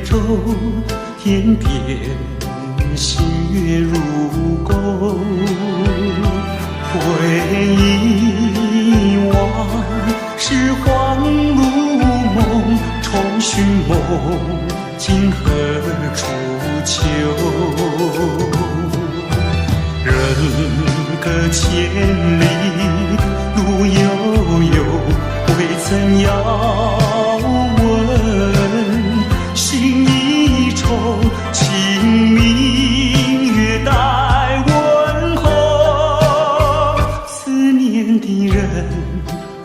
舟，天边星月如钩。回忆往事恍如梦，重寻梦今何处求？人隔千里路悠悠，未曾遥问，心一愁，清明月待问候。思念的人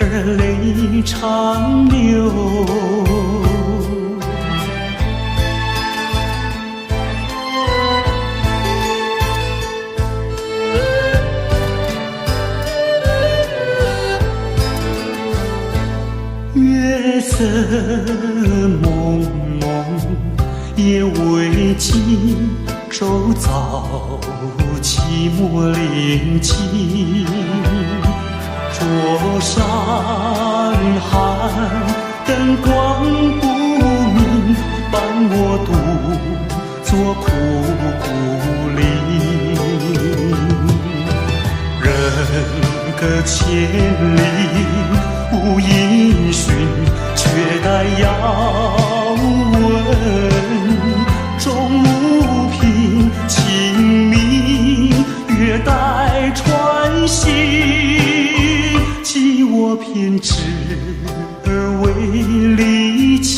儿泪长流。月色蒙蒙，夜未尽，周遭寂寞临近。桌上寒，灯光不明，伴我独坐枯骨林。人隔千里无音讯，却待遥问。钟无凭，清明月待传信。寄我偏执而为离情。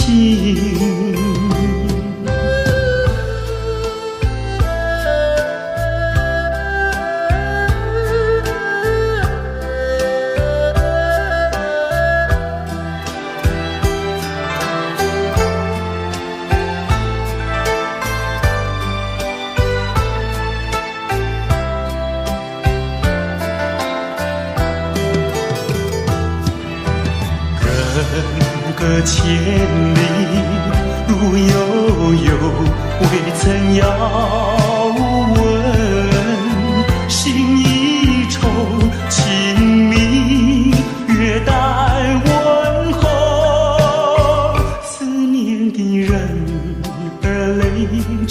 人隔千里路悠悠，未曾遥问，心一愁，清明月待问候。思念的人儿泪长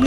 流。